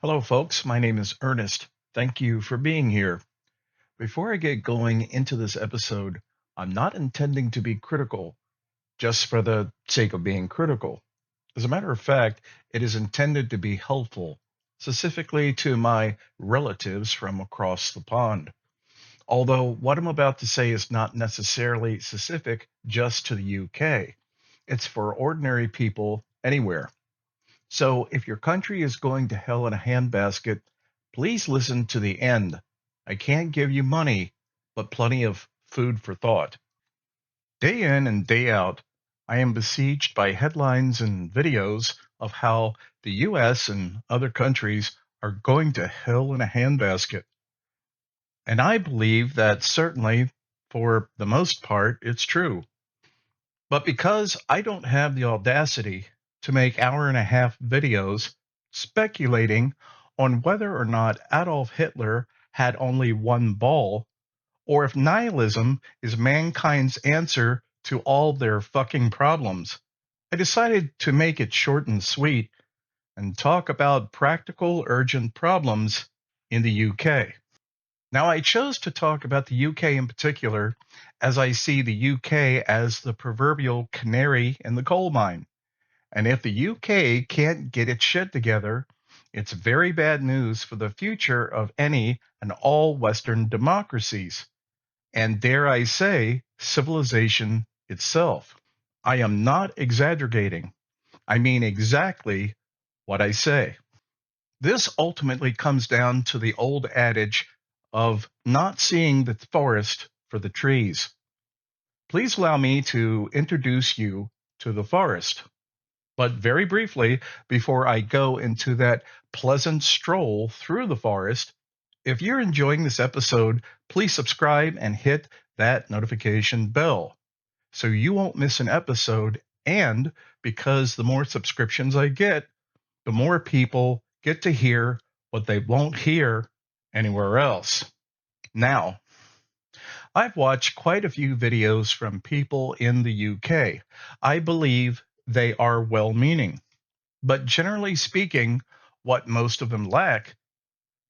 Hello, folks. My name is Ernest. Thank you for being here. Before I get going into this episode, I'm not intending to be critical just for the sake of being critical. As a matter of fact, it is intended to be helpful, specifically to my relatives from across the pond. Although what I'm about to say is not necessarily specific just to the UK, it's for ordinary people anywhere. So if your country is going to hell in a handbasket, please listen to the end. I can't give you money, but plenty of food for thought. Day in and day out, I am besieged by headlines and videos of how the US and other countries are going to hell in a handbasket. And I believe that certainly, for the most part, it's true. But because I don't have the audacity to make hour-and-a-half videos speculating on whether or not Adolf Hitler had only one ball, or if nihilism is mankind's answer to all their fucking problems, I decided to make it short and sweet and talk about practical, urgent problems in the UK. Now, I chose to talk about the UK in particular as I see the UK as the proverbial canary in the coal mine. And if the UK can't get its shit together, it's very bad news for the future of any and all Western democracies. And dare I say, civilization itself. I am not exaggerating. I mean exactly what I say. This ultimately comes down to the old adage of not seeing the forest for the trees. Please allow me to introduce you to the forest. But very briefly, before I go into that pleasant stroll through the forest, if you're enjoying this episode, please subscribe and hit that notification bell so you won't miss an episode. And because the more subscriptions I get, the more people get to hear what they won't hear anywhere else. Now, I've watched quite a few videos from people in the UK. I believe they are well meaning. But generally speaking, what most of them lack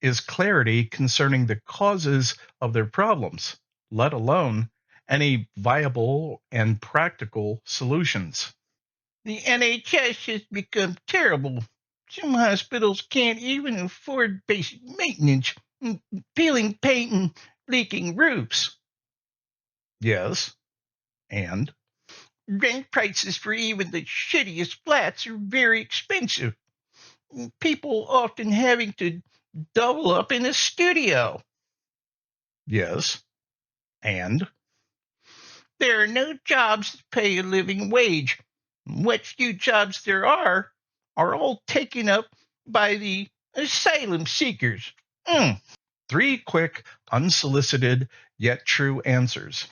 is clarity concerning the causes of their problems, let alone any viable and practical solutions. The NHS has become terrible. Some hospitals can't even afford basic maintenance, peeling paint and leaking roofs. Yes, and rent prices for even the shittiest flats are very expensive. People often having to double up in a studio. Yes, and there are no jobs that pay a living wage. What few jobs there are all taken up by the asylum seekers. Three quick, unsolicited, yet true answers.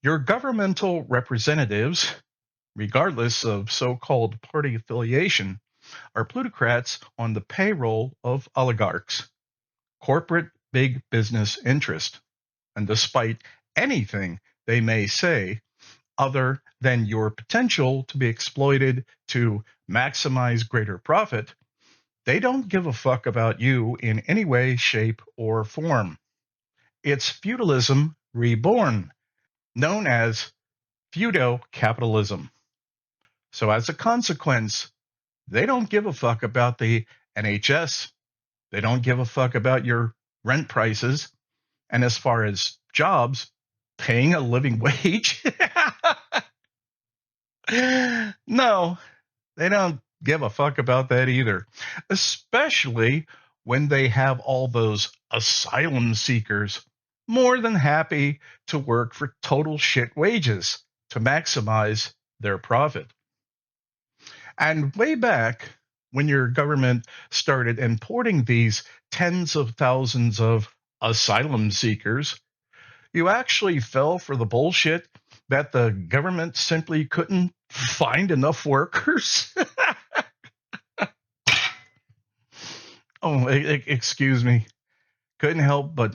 Your governmental representatives, regardless of so-called party affiliation, are plutocrats on the payroll of oligarchs, corporate big business interest. And despite anything they may say, other than your potential to be exploited to maximize greater profit, they don't give a fuck about you in any way, shape, or form. It's feudalism reborn, known as feudal capitalism. So, as a consequence, they don't give a fuck about the NHS. They don't give a fuck about your rent prices. And as far as jobs, paying a living wage, no, they don't give a fuck about that either, especially when they have all those asylum seekers more than happy to work for total shit wages to maximize their profit. And way back when your government started importing these tens of thousands of asylum seekers, you actually fell for the bullshit that the government simply couldn't find enough workers. Oh, excuse me. Couldn't help but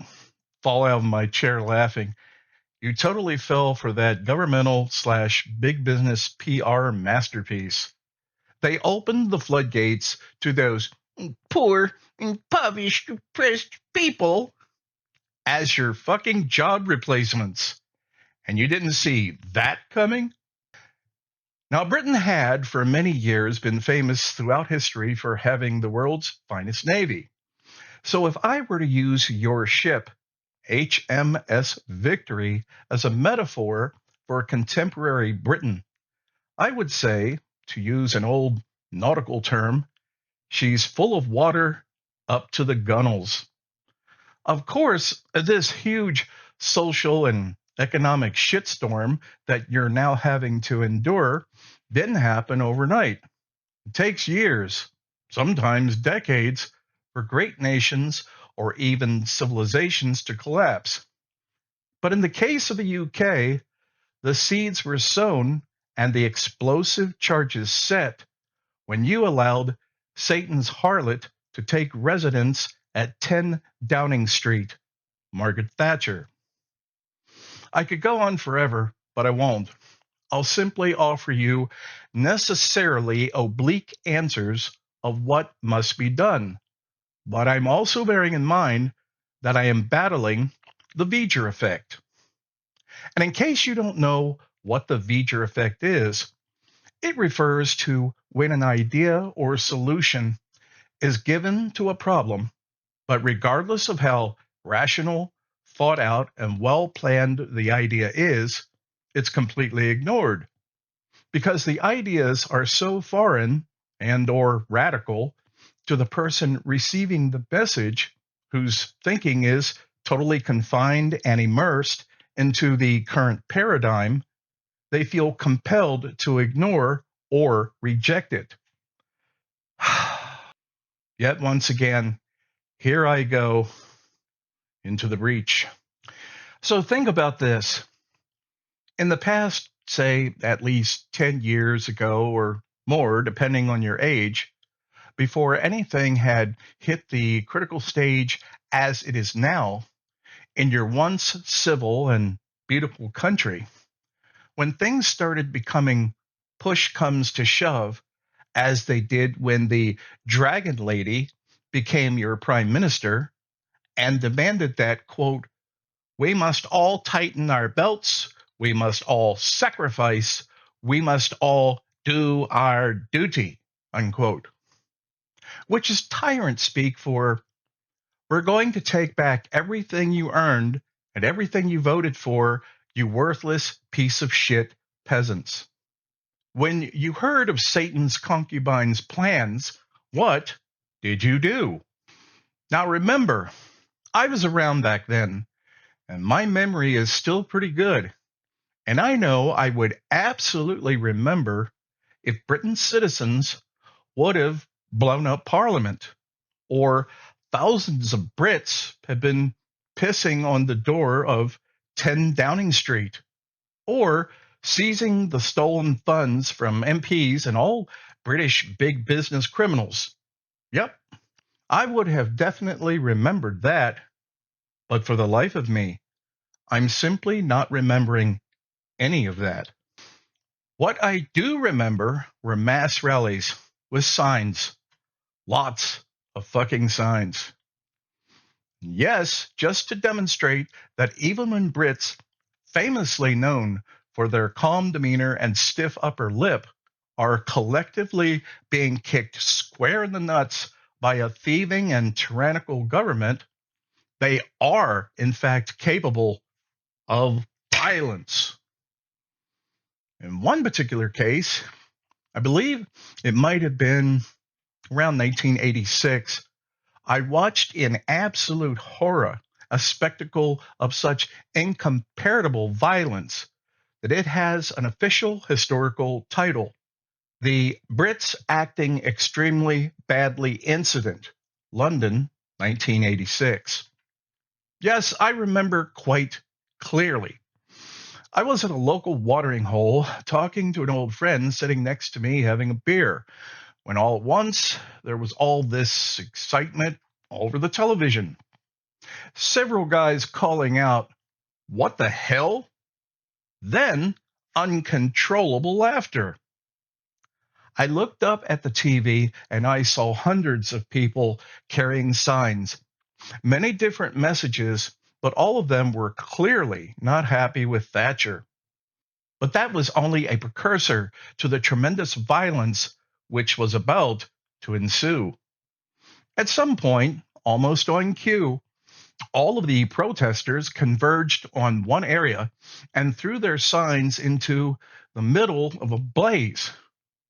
fall out of my chair laughing. You totally fell for that governmental slash big business PR masterpiece. They opened the floodgates to those poor, impoverished, oppressed people as your fucking job replacements. And you didn't see that coming? Now, Britain had, for many years, been famous throughout history for having the world's finest navy. So if I were to use your ship, HMS Victory, as a metaphor for contemporary Britain, I would say, to use an old nautical term, she's full of water up to the gunnels. Of course, this huge social and economic shitstorm that you're now having to endure didn't happen overnight. It takes years, sometimes decades, for great nations or even civilizations to collapse. But in the case of the UK, the seeds were sown and the explosive charges set when you allowed Satan's harlot to take residence at 10 Downing Street, Margaret Thatcher. I could go on forever, but I won't. I'll simply offer you necessarily oblique answers of what must be done. But I'm also bearing in mind that I am battling the V'ger effect. And in case you don't know what the V'ger effect is, it refers to when an idea or solution is given to a problem, but regardless of how rational, thought out, and well planned the idea is, it's completely ignored because the ideas are so foreign and or radical to the person receiving the message whose thinking is totally confined and immersed into the current paradigm, they feel compelled to ignore or reject it. Yet once again, here I go into the breach. So think about this. In the past, say at least 10 years ago or more, depending on your age, before anything had hit the critical stage as it is now in your once civil and beautiful country, when things started becoming push comes to shove, as they did when the Dragon Lady became your prime minister and demanded that, quote, we must all tighten our belts, we must all sacrifice, we must all do our duty, unquote, which is tyrant speak for we're going to take back everything you earned and everything you voted for, you worthless piece of shit peasants. When you heard of Satan's concubine's plans, what did you do? Now remember, I was around back then, and my memory is still pretty good. And I know I would absolutely remember if Britain's citizens would have blown up Parliament, or thousands of Brits had been pissing on the door of 10 Downing Street, or seizing the stolen funds from MPs and all British big business criminals. Yep, I would have definitely remembered that, but for the life of me, I'm simply not remembering any of that. What I do remember were mass rallies with signs, lots of fucking signs. Yes, just to demonstrate that even when Brits, famously known for their calm demeanor and stiff upper lip, are collectively being kicked square in the nuts by a thieving and tyrannical government, they are, in fact, capable of violence. In one particular case, I believe it might have been around 1986, I watched in absolute horror a spectacle of such incomparable violence that it has an official historical title: the Brits Acting Extremely Badly Incident, London, 1986. Yes, I remember quite clearly. I was at a local watering hole talking to an old friend sitting next to me having a beer, when all at once there was all this excitement over the television. Several guys calling out, what the hell? Then uncontrollable laughter. I looked up at the TV and I saw hundreds of people carrying signs, many different messages, but all of them were clearly not happy with Thatcher. But that was only a precursor to the tremendous violence which was about to ensue. At some point, almost on cue, all of the protesters converged on one area and threw their signs into the middle of a blaze.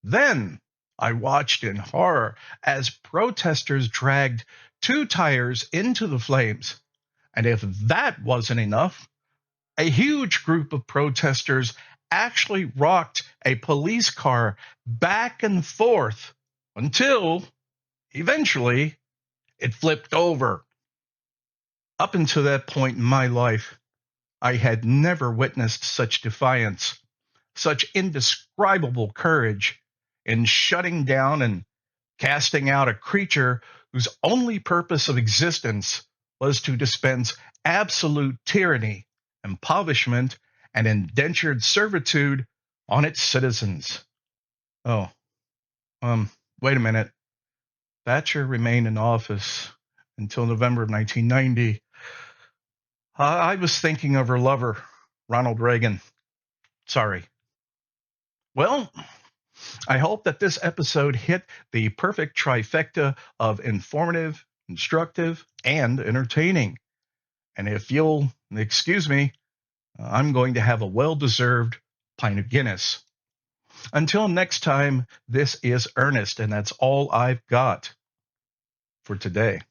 Then I watched in horror as protesters dragged two tires into the flames. And if that wasn't enough, a huge group of protesters actually rocked a police car back and forth until eventually it flipped over. Up until that point in my life, I had never witnessed such defiance, such indescribable courage in shutting down and casting out a creature whose only purpose of existence was to dispense absolute tyranny, impoverishment, and indentured servitude on its citizens. Oh, wait a minute. Thatcher remained in office until November of 1990. I was thinking of her lover, Ronald Reagan. Sorry. Well, I hope that this episode hit the perfect trifecta of informative, instructive, and entertaining. And if you'll excuse me, I'm going to have a well-deserved pint of Guinness. Until next time, this is Ernest, and that's all I've got for today.